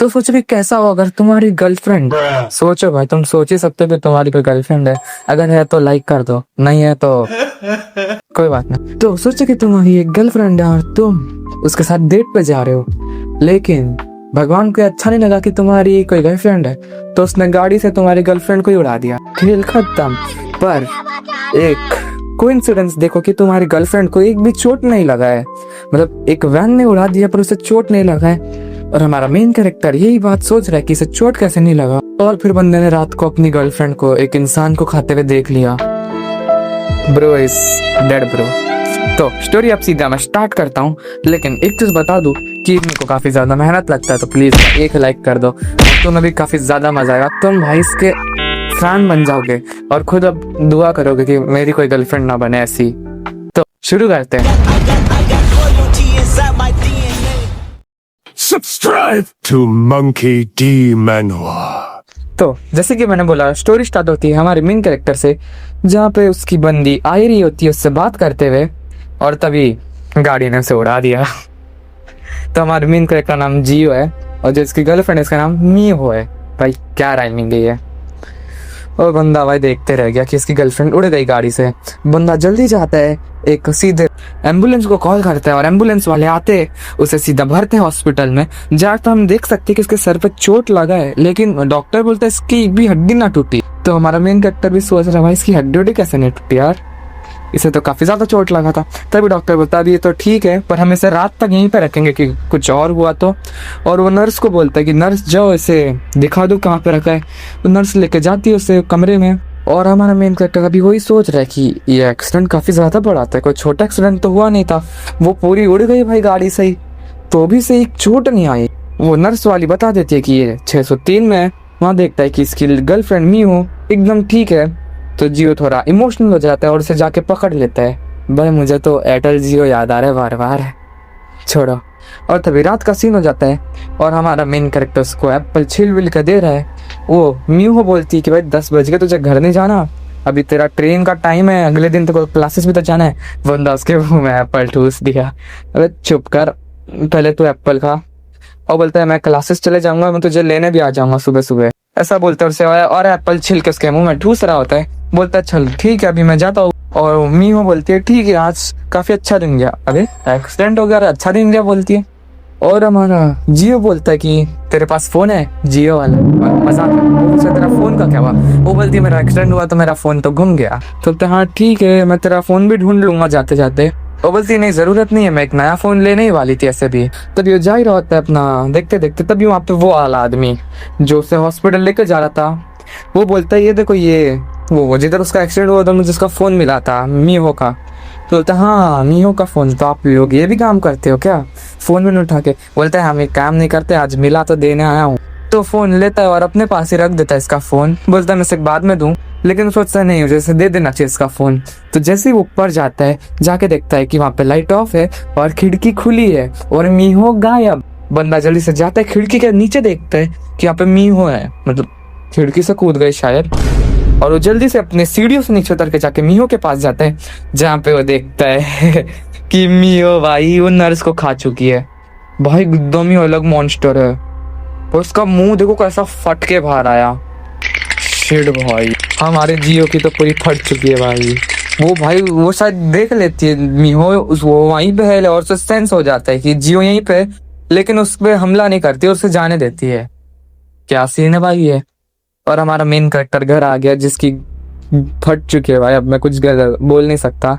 तो सोचो भी कैसा हो अगर तुम्हारी गर्लफ्रेंड, सोचो भाई, तुम सोच ही सकते हो कि तुम्हारी कोई गर्लफ्रेंड है। अगर है तो लाइक कर दो, नहीं है तो कोई बात नहीं। तो सोचो कि तुम्हारी एक गर्लफ्रेंड है और तुम उसके साथ डेट पे जा रहे हो, लेकिन भगवान को अच्छा नहीं लगा कि तुम्हारी कोई गर्लफ्रेंड है, तो उसने गाड़ी से तुम्हारी गर्लफ्रेंड को ही उड़ा दिया। खेल खत्म। पर एक कोइंसिडेंस देखो कि तुम्हारी गर्लफ्रेंड को एक भी चोट नहीं लगा है, मतलब एक वैन ने उड़ा दिया पर उसे चोट नहीं लगा है। और हमारा मेन कैरेक्टर यही बात सोच रहा है कि इसे चोट कैसे नहीं लगा। और फिर बंदे ने रात को अपनी गर्लफ्रेंड को एक इंसान को खाते हुए देख लिया। Bro is dead bro. तो स्टोरी अब सीधा मैं स्टार्ट करता हूँ, लेकिन एक चीज बता दूं कि मेरे को काफी ज्यादा मेहनत लगता है, तो प्लीज एक लाइक कर दो। तुम्हें भी काफी ज्यादा मजा आएगा, तुम भाई इसके फैन बन जाओगे और खुद अब दुआ करोगे कि मेरी कोई गर्लफ्रेंड ना बने ऐसी। तो शुरू करते हैं। Subscribe to Monkey D. Manhwa. तो जैसे कि मैंने बोला, स्टोरी स्टार्ट होती है हमारे मेन कैरेक्टर से, जहाँ पे उसकी बंदी आ रही होती है उससे बात करते हुए, और तभी गाड़ी ने उसे उड़ा दिया। तो हमारे मेन कैरेक्टर का नाम जियो है और जो इसकी गर्लफ्रेंड है उसका नाम मीहो है। भाई क्या राइमिंग है ये। और बंदा भाई देखते रह गया कि इसकी गर्लफ्रेंड उड़ गई गाड़ी से। बंदा जल्दी जाता है, एक सीधे एम्बुलेंस को कॉल करता है और एम्बुलेंस वाले आते उसे सीधा भरते हैं हॉस्पिटल में। जहाँ तो हम देख सकते हैं कि इसके सर पे चोट लगा है, लेकिन डॉक्टर बोलता है इसकी एक भी हड्डी ना टूटी। तो हमारा मेन कैरेक्टर भी सोच रहा है भाई इसकी हड्डी कैसे नहीं टूटी यार, इसे तो काफी ज्यादा चोट लगा था। तभी डॉक्टर बोलता है अभी ये तो ठीक है, पर हम इसे रात तक यहीं पे रखेंगे कि कुछ और हुआ तो। और वो नर्स को बोलता है कि नर्स जाओ इसे दिखा दो कहाँ पे रखा है। तो नर्स लेके जाती है उसे कमरे में। और हमारा मेन कैरेक्टर अभी वही सोच रहा है कि ये एक्सीडेंट काफी ज्यादा बड़ा था, कोई छोटा एक्सीडेंट तो हुआ नहीं था। वो पूरी उड़ गई भाई गाड़ी से ही, तो भी से एक चोट नहीं आई। वो नर्स वाली बता देती है कि ये 603 में है। वहाँ देखता है कि इसकी गर्लफ्रेंड मीहो एकदम ठीक है। तो जियो थोड़ा इमोशनल हो जाता है और उसे जाके पकड़ लेता है। भाई मुझे तो एयरटेल जियो याद आ रहा है बार बार, छोड़ो। और तभी रात का सीन हो जाता है और हमारा मेन कैरेक्टर उसको एप्पल छिल विल के दे रहा है। वो मीहो बोलती है कि भाई 10 बज गए, तुझे घर नहीं जाना, अभी तेरा ट्रेन का टाइम है, अगले दिन तो क्लासेस भी तो जाना है। बंदा उसके मुंह में एप्पल ठूस दिया। अरे चुप कर, पहले तू एप्पल खा। और बोलता है मैं क्लासेस चले जाऊंगा, मैं तुझे लेने भी आ जाऊंगा सुबह सुबह, ऐसा बोलता है उसे। और एप्पल छिल के उसके मुंह में ठूस रहा होता है। बोलता है चल ठीक है अभी मैं जाता हूँ। और मीहो बोलती है ठीक है आज काफी अच्छा दिन गया। अबे एक्सीडेंट हो गया, अच्छा दिन गया बोलती है। और हमारा जियो बोलता है कि तेरे पास फोन है, जियो वाला मजाक है, तेरा फोन का क्या हुआ। वो बोलती है मेरा एक्सीडेंट हुआ तो मेरा फोन तो गुम गया। तो हाँ ठीक है मैं तेरा फोन भी ढूंढ लूंगा जाते जाते। वो बोलती नहीं जरूरत नहीं है, मैं एक नया फोन लेने ही वाली थी ऐसे भी। तभी वो जा ही रहा होता है अपना देखते देखते, तभी वहाँ पे वो आला आदमी जो उसे हॉस्पिटल लेकर जा रहा था, वो बोलता है ये देखो ये वो जिधर उसका एक्सीडेंट हुआ था मुझे उसका फोन मिला था मीहो का। तो बोलता है हाँ मीहो का फोन, तो आप लोग ये भी काम करते हो क्या, फोन में उठा के। बोलता है हम ये काम नहीं करते, आज मिला तो देने आया हूँ। तो फोन लेता है और अपने पास ही रख देता है इसका फोन। बोलता है मैं इसे बाद में दूं, लेकिन सोचता है नहीं जैसे दे देना चाहिए इसका फोन। तो जैसे ही वो ऊपर जाता है जाके देखता है कि वहाँ पे लाइट ऑफ है और खिड़की खुली है और मीहो गायब। बंदा जल्दी से जाता है खिड़की के नीचे, देखता है कि यहाँ पे मीहो है, मतलब खिड़की से कूद गए शायद। और वो जल्दी से अपने सीढ़ियों से नीचे उतर के जाके मीहो के पास जाता है, जहाँ पे वो देखता है कि मीहो भाई वो नर्स को खा चुकी है। भाई एकदम ही अलग मॉन्स्टर है और उसका मुंह देखो कैसा फट के बाहर आया। शिट भाई हमारे जियो की तो पूरी फट चुकी है भाई। वो भाई वो शायद देख लेती है मीहो वो वहीं पे है और उसे सेंस हो जाता है कि जियो यहीं पे, लेकिन उस पर हमला नहीं करती और उसे जाने देती है। क्या सीन है भाई ये। और हमारा मेन कैरेक्टर घर आ गया जिसकी फट चुकी है भाई। अब मैं कुछ बोल नहीं सकता।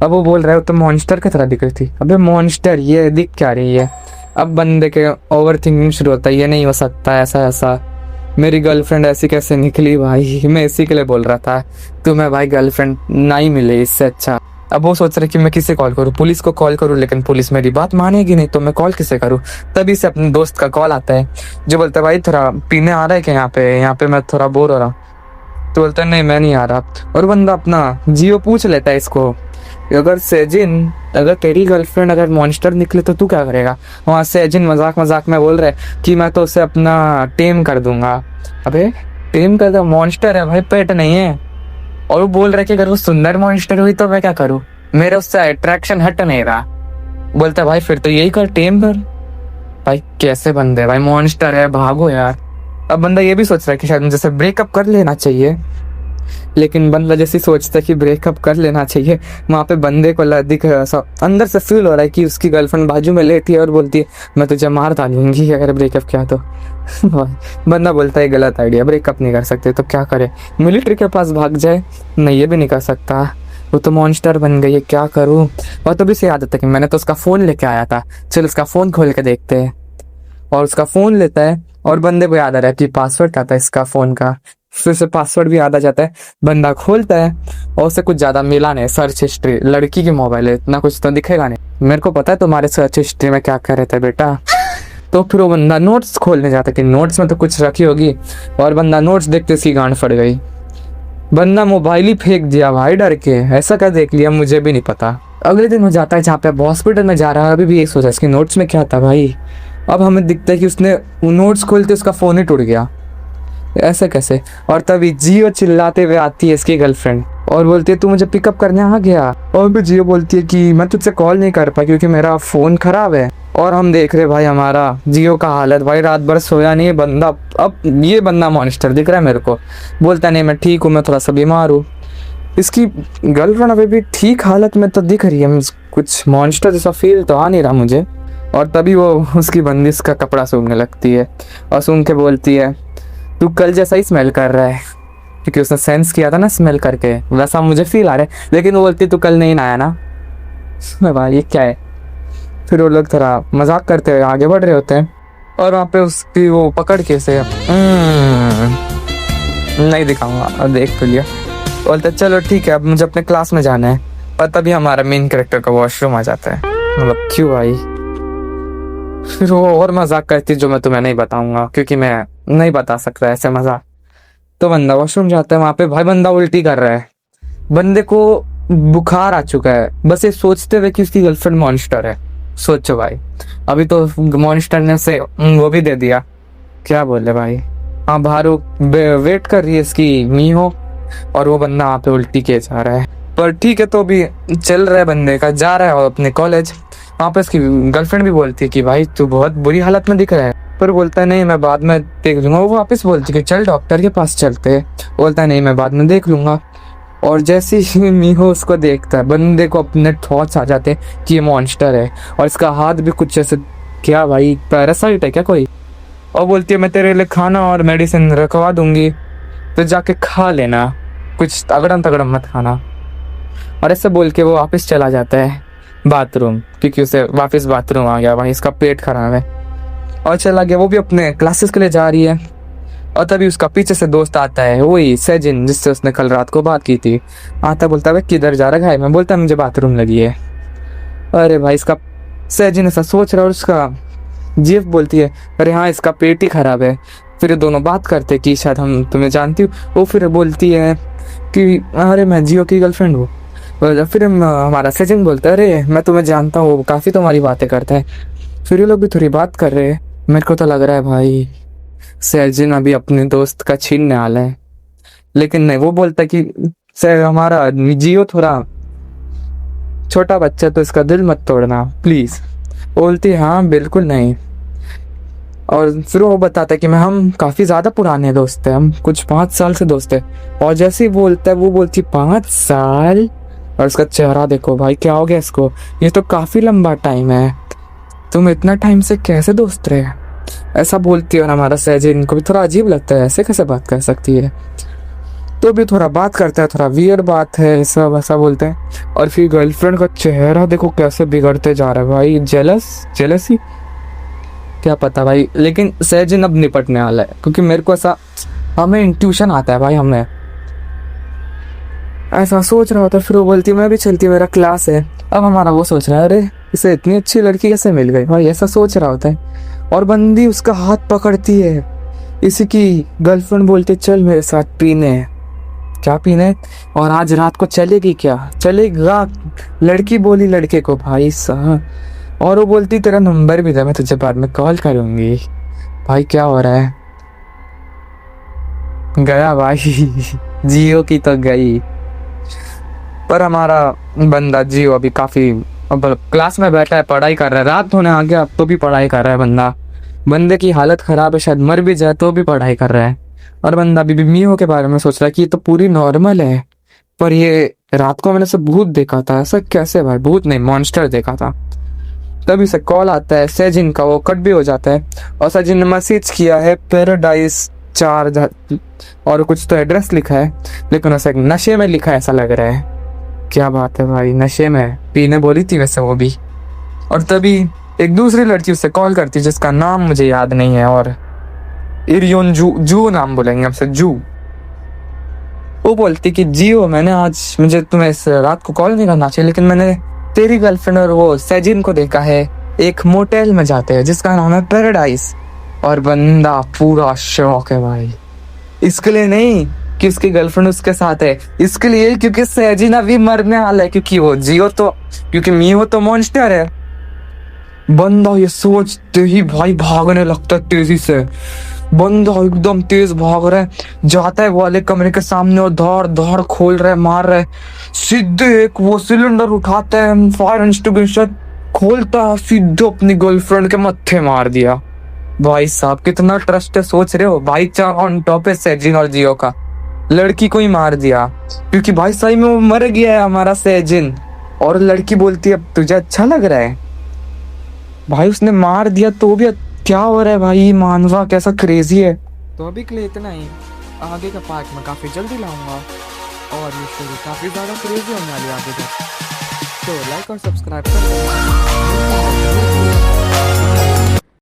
अब वो बोल रहा है तो मॉन्स्टर की तरह दिख रही थी। अबे मॉन्स्टर ये दिख क्या रही है। अब बंदे के ओवर थिंकिंग शुरू होता है, ये नहीं हो सकता ऐसा ऐसा, मेरी गर्लफ्रेंड ऐसी कैसे निकली भाई। मैं इसी के लिए बोल रहा था तुम्हें भाई गर्लफ्रेंड नहीं मिले इससे अच्छा। अब वो सोच रहे कि मैं किसे कॉल करूँ, पुलिस को कॉल करूँ, लेकिन पुलिस मेरी बात मानेगी नहीं, तो मैं कॉल किसे करूँ। तभी से अपने दोस्त का कॉल आता है जो बोलता है भाई थोड़ा पीने आ रहा है क्या यहाँ पे मैं थोड़ा बोर हो रहा हूँ। तो बोलता है नहीं मैं नहीं आ रहा। और बंदा अपना जियो पूछ लेता है इसको अगर सेजिन अगर तेरी गर्लफ्रेंड अगर मॉन्स्टर निकले तो तू क्या करेगा। वहाँ सेजिन मजाक मजाक में बोल रहे कि मैं तो उसे अपना टेम कर दूंगा। अबे टेम कर दो, मॉन्स्टर है भाई पेट नहीं है। और वो बोल रहा है कि अगर वो सुंदर मॉन्स्टर हुई तो मैं क्या करूँ, मेरे उससे अट्रैक्शन हट नहीं रहा। बोलता है भाई फिर तो यही कर, टेम कर। भाई कैसे बंदे, भाई मॉन्स्टर है, भागो यार। अब बंदा ये भी सोच रहा है कि शायद मुझे से ब्रेकअप कर लेना चाहिए, लेकिन बंदा जैसे सोचता है कि ब्रेकअप कर लेना चाहिए, वहाँ पे बंदे को दिख ऐसा अंदर से फील हो रहा है कि उसकी गर्लफ्रेंड बाजू में लेटी है और बोलती है मैं तुझे मार डालूंगी अगर ब्रेकअप किया तो। बंदा बोलता है गलत आइडिया, ब्रेकअप नहीं कर सकते तो क्या करे, मिलिट्री के पास भाग जाए, नहीं ये भी नहीं कर सकता, वो तो मॉन्स्टर बन गई है, क्या करूँ। और तभी से याद आता कि मैंने तो उसका फ़ोन लेके आया था, चल उसका फ़ोन खोल के देखते हैं। और उसका फ़ोन लेता है और बंदे को याद आ रहा है कि पासवर्ड क्या था इसका फ़ोन का, फिर से पासवर्ड भी याद आ जाता है। बंदा खोलता है और उसे कुछ ज़्यादा मिला नहीं, सर्च हिस्ट्री, लड़की की मोबाइल है, इतना कुछ तो दिखेगा नहीं। मेरे को पता है तुम्हारे सर्च हिस्ट्री में क्या कर रहे थे बेटा। तो फिर वो बंदा नोट्स खोलने जाता है कि नोट्स में तो कुछ रखी होगी, और बंदा नोट्स देखते उसकी गांड फट गई। बंदा मोबाइल ही फेंक दिया भाई डर के, ऐसा क्या देख लिया मुझे भी नहीं पता। अगले दिन हो जाता है जहाँ पे हॉस्पिटल में जा रहा है, अभी भी एक सोचा इसके नोट्स में क्या था भाई। अब हमें दिखता है कि उसने नोट्स खोलते उसका फ़ोन ही टूट गया, ऐसे कैसे। और तभी जियो चिल्लाते हुए आती है इसकी गर्लफ्रेंड और बोलती है तू मुझे पिकअप करने आ गया। और भी जियो बोलती है कि मैं तुझसे कॉल नहीं कर पाई क्योंकि मेरा फ़ोन ख़राब है। और हम देख रहे भाई हमारा जियो का हालत, भाई रात भर सोया नहीं है बंदा। अब ये बंदा मॉन्स्टर दिख रहा है मेरे को, बोलता नहीं मैं ठीक हूँ, मैं थोड़ा सा बीमार हूँ। इसकी गर्लफ्रेंड अभी भी ठीक हालत में तो दिख रही है, कुछ मॉन्स्टर जैसा फील तो आ नहीं रहा मुझे। और तभी वो उसकी बंदिश का कपड़ा सूंघने लगती है और सूंघ के बोलती है तू कल जैसा ही स्मेल कर रहा है, क्योंकि उसने सेंस किया था ना स्मेल करके, वैसा मुझे फील आ रहा है। लेकिन वो बोलती तू कल नहीं नहाया ना। मैं भाई ये क्या है। फिर वो लोग थोड़ा मजाक करते हुए आगे बढ़ रहे होते हैं और वहाँ पे उसकी वो पकड़ के से नहीं दिखाऊंगा, और देख तो लिया। बोलते चलो ठीक है अब मुझे अपने क्लास में जाना है। और तभी हमारा मेन कैरेक्टर का वॉशरूम आ जाता है, मतलब क्यों भाई। फिर वो और मजाक करती जो मैं तुम्हें नहीं बताऊंगा क्योंकि मैं नहीं बता सकता ऐसे मजाक। तो बंदा वॉशरूम जाता है, वहाँ पे भाई बंदा उल्टी कर रहा है, बंदे को बुखार आ चुका है बस ये सोचते हुए कि उसकी गर्लफ्रेंड मॉन्स्टर है। सोचो भाई, अभी तो मॉन्स्टर ने से वो भी दे दिया, क्या बोले भाई। हाँ बाहर वेट कर रही है इसकी मीहो, और वो बंदा वहाँ पे उल्टी किए जा रहा है। पर ठीक है तो अभी चल रहा है बंदे का, जा रहा है वो अपने कॉलेज। वहाँ पे उसकी गर्लफ्रेंड भी बोलती है कि भाई तू बहुत बुरी हालत में दिख रहा है, पर बोलता है नहीं मैं बाद में देख लूंगा। वो वापस बोलती है कि चल डॉक्टर के पास चलते, बोलता है नहीं मैं बाद में देख लूंगा। और जैसे ही मीहो उसको देखता है बंदे को अपने थॉट्स आ जाते हैं कि ये मॉन्स्टर है, और इसका हाथ भी कुछ ऐसे, क्या भाई पैरासाइट है क्या कोई। और बोलती है मैं तेरे लिए खाना और मेडिसिन रखवा दूंगी तो जाके खा लेना, कुछ तगड़म तगड़म मत खाना। और ऐसे बोल के वो वापस चला जाता है बाथरूम, क्योंकि उसे वापस बाथरूम आ गया, भाई इसका पेट खराब है, और चला गया। वो भी अपने क्लासेस के लिए जा रही है और तभी उसका पीछे से दोस्त आता है, वही सैजिन जिससे उसने कल रात को बात की थी। आता बोलता है किधर जा रहा है, मैं बोलता है मुझे बाथरूम लगी है। अरे भाई इसका सैजिन ऐसा सोच रहा है और उसका जीफ बोलती है अरे हाँ इसका पेट ही खराब है। फिर दोनों बात करते कि शायद हम तुम्हें जानती हूँ। वो फिर बोलती है कि अरे मैं जियो की गर्लफ्रेंड हूँ। फिर हमारा सैजिन बोलता है अरे मैं तुम्हें जानता हूँ, काफ़ी तुम्हारी बातें करता है। फिर ये लोग भी थोड़ी बात कर रहे हैं, मेरे को तो लग रहा है भाई सैजिन अभी अपने दोस्त का छीनने वाला है। लेकिन नहीं, वो बोलता है कि हमारा जियो थोड़ा छोटा बच्चा तो इसका दिल मत तोड़ना प्लीज। बोलती है हाँ बिल्कुल नहीं। और फिर वो बताता है कि मैं हम काफी ज्यादा पुराने दोस्त हैं, हम कुछ 5 साल से दोस्त हैं। और जैसे ही बोलता है वो बोलती 5 साल, और उसका चेहरा देखो भाई क्या हो गया इसको, ये तो काफी लंबा टाइम है, तुम इतना टाइम से कैसे दोस्त रहे, ऐसा बोलती है। और हमारा सैजिन को भी थोड़ा अजीब लगता है, ऐसे कैसे बात कर सकती है। तो भी थोड़ा बात करता है, थोड़ा वियर्ड बात है सब ऐसा बोलते हैं। और फिर गर्लफ्रेंड का चेहरा देखो कैसे बिगड़ते जा रहा है भाई, जेलसी क्या पता भाई। लेकिन सैजिन अब निपटने वाला है, क्योंकि मेरे को ऐसा, हमें इंट्यूशन आता है भाई, हमें ऐसा सोच रहा होता है। फिर वो बोलती है मैं भी चलती, मेरा क्लास है। अब हमारा वो सोच रहा है अरे इसे इतनी अच्छी लड़की कैसे मिल गई भाई, ऐसा सोच रहा होता है। और बंदी उसका हाथ पकड़ती है, इसी की गर्लफ्रेंड बोलती है चल मेरे साथ पीने, क्या पीने, और आज रात को चलेगी क्या, चलेगा, लड़की बोली लड़के को भाई साहब। और वो बोलती तेरा नंबर भी था, मैं तुझे बाद में कॉल करूंगी। भाई क्या हो रहा है, गया भाई जियो की तो गई। पर हमारा बंदा जियो अभी काफी अब क्लास में बैठा है, पढ़ाई कर रहा है, रात होने आ गया अब तो भी पढ़ाई कर रहा है बंदा। बंदे की हालत खराब है, शायद मर भी जाए तो भी पढ़ाई कर रहा है। और बंदा अभी भी मियो के बारे में सोच रहा है कि ये तो पूरी नॉर्मल है, पर ये रात को मैंने सब भूत देखा था। ऐसा कैसे भाई? भूत नहीं, मॉन्स्टर देखा था। तभी से कॉल आता है सैजिन का, वो कट भी हो जाता है। और सैजिन ने मैसेज किया है पैराडाइज 4 और कुछ तो एड्रेस लिखा है, लेकिन उसे नशे में लिखा है ऐसा लग रहा है। क्या बात है भाई, नशे में पीने बोली थी वैसे वो भी। और तभी एक दूसरी लड़की उससे कॉल करती है जिसका नाम मुझे याद नहीं है, और इरियोन जू नाम बोलेंगे हमसे, जू। वो बोलती कि जियो, मैंने आज, मुझे तुम्हें इस रात को कॉल नहीं करना चाहिए, लेकिन मैंने तेरी गर्लफ्रेंड और वो सैजिन को देखा है एक मोटेल में जाते हैं जिसका नाम है पैराडाइज। और बंदा पूरा शौक है भाई, इसके लिए नहीं कि उसकी गर्लफ्रेंड उसके साथ है, इसके लिए क्योंकि सैजिन अभी मरने वाला है, क्योंकि वो जियो तो, क्योंकि मियो तो मॉन्स्टर है। बंदा ये सोचते ही भाई भागने लगता है तेजी से। बंदा एकदम तेज भाग रहा है, जाता है वाले कमरे के सामने और धाड़ धाड़ खोल रहा है, मार रहा है। सीधे एक वो सिलेंडर उठाता है, फायर एक्सटिंग्विशर खोलता है, सीधे अपनी गर्लफ्रेंड के मत्थे मार दिया। भाई साहब कितना ट्रस्ट है, सोच रहे हो? भाई चार ऑन टॉप है सैजिन और जियो का, लड़की को ही मार दिया क्योंकि भाई सही में वो मर गया है हमारा सैजिन। और लड़की बोलती है अब तुझे अच्छा लग रहा है? भाई उसने मार दिया तो भी क्या हो रहा है भाई, मानवा कैसा क्रेजी है। तो अभी के लिए इतना ही, आगे का पार्ट में काफी जल्दी लाऊंगा और ये स्टोरी काफी ज्यादा क्रेजी होने वाली है आगे तक। तो लाइक और सब्सक्राइब कर